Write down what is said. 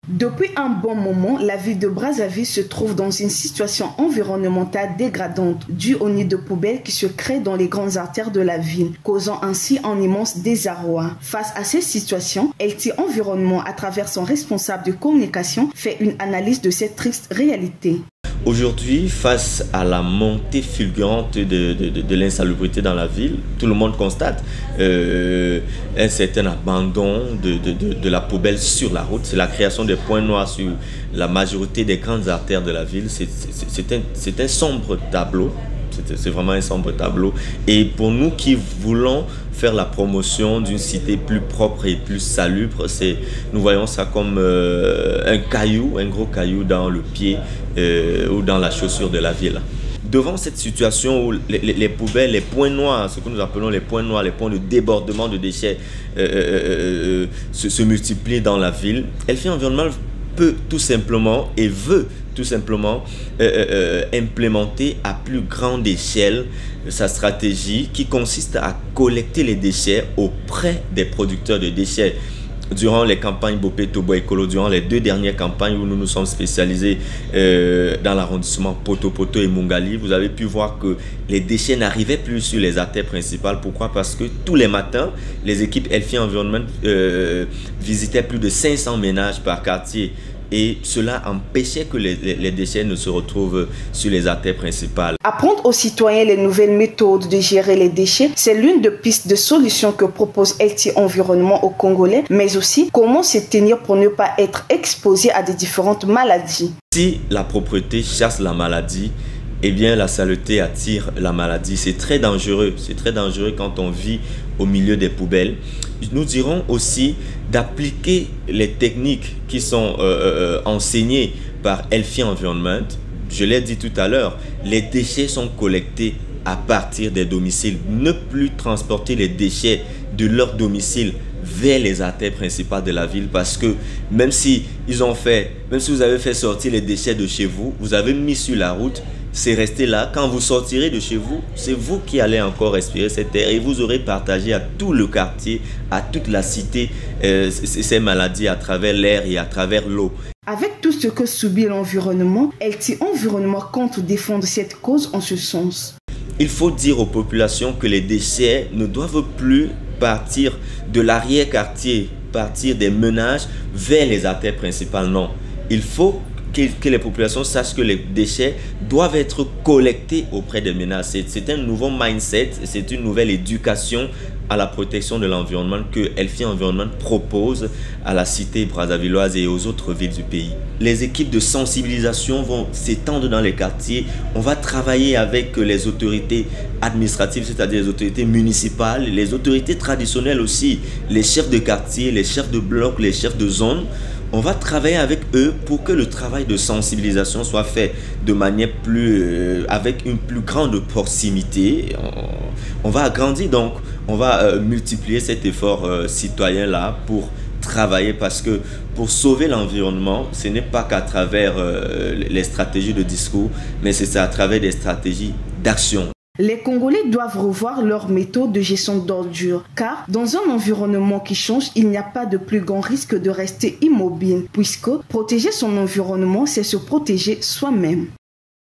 Depuis un bon moment, la ville de Brazzaville se trouve dans une situation environnementale dégradante due au nid de poubelles qui se crée dans les grandes artères de la ville, causant ainsi un immense désarroi. Face à cette situation, LT Environnement, à travers son responsable de communication, fait une analyse de cette triste réalité. Aujourd'hui, face à la montée fulgurante de l'insalubrité dans la ville, tout le monde constate un certain abandon de la poubelle sur la route. C'est la création des points noirs sur la majorité des grandes artères de la ville. C'est un sombre tableau. C'est vraiment un sombre tableau. Et pour nous qui voulons faire la promotion d'une cité plus propre et plus salubre, nous voyons ça comme un caillou, un gros caillou dans le pied ou dans la chaussure de la ville. Devant cette situation où les poubelles, les points noirs, ce que nous appelons les points noirs, les points de débordement de déchets se multiplient dans la ville, LT Environnement peut tout simplement et veut tout simplement implémenter à plus grande échelle sa stratégie qui consiste à collecter les déchets auprès des producteurs de déchets. Durant les campagnes Bopé Tobo Écolo, durant les 2 dernières campagnes où nous nous sommes spécialisés dans l'arrondissement Poto Poto et Mungali, vous avez pu voir que les déchets n'arrivaient plus sur les artères principales. Pourquoi? Parce que tous les matins, les équipes LT Environnement visitaient plus de 500 ménages par quartier. Et cela empêchait que les déchets ne se retrouvent sur les artères principales. Apprendre aux citoyens les nouvelles méthodes de gérer les déchets, c'est l'une des pistes de solutions que propose LT Environnement aux Congolais, mais aussi comment se tenir pour ne pas être exposé à des différentes maladies. Si la propreté chasse la maladie, eh bien la saleté attire la maladie. C'est très dangereux. C'est très dangereux quand on vit au milieu des poubelles. Nous dirons aussi d'appliquer les techniques qui sont enseignées par LT Environnement. Je l'ai dit tout à l'heure, les déchets sont collectés à partir des domiciles. Ne plus transporter les déchets de leur domicile vers les artères principales de la ville, parce que même si vous avez fait sortir les déchets de chez vous, vous avez mis sur la route, c'est resté là. Quand vous sortirez de chez vous, c'est vous qui allez encore respirer cette air et vous aurez partagé à tout le quartier, à toute la cité, ces maladies à travers l'air et à travers l'eau. Avec tout ce que subit l'environnement, LT Environnement compte défendre cette cause en ce sens. Il faut dire aux populations que les déchets ne doivent plus partir de l'arrière-quartier, partir des ménages vers les artères principales. Non, il faut que les populations sachent que les déchets doivent être collectés auprès des ménages. C'est un nouveau mindset, c'est une nouvelle éducation à la protection de l'environnement que LT Environnement propose à la cité brazzavilloise et aux autres villes du pays. Les équipes de sensibilisation vont s'étendre dans les quartiers. On va travailler avec les autorités administratives, c'est-à-dire les autorités municipales, les autorités traditionnelles aussi, les chefs de quartier, les chefs de bloc, les chefs de zone. On va travailler avec eux pour que le travail de sensibilisation soit fait de manière avec une plus grande proximité. On va agrandir donc, on va multiplier cet effort citoyen-là pour travailler, parce que pour sauver l'environnement, ce n'est pas qu'à travers les stratégies de discours, mais c'est à travers des stratégies d'action. Les Congolais doivent revoir leur méthode de gestion d'ordures, car dans un environnement qui change, il n'y a pas de plus grand risque de rester immobile, puisque protéger son environnement, c'est se protéger soi-même.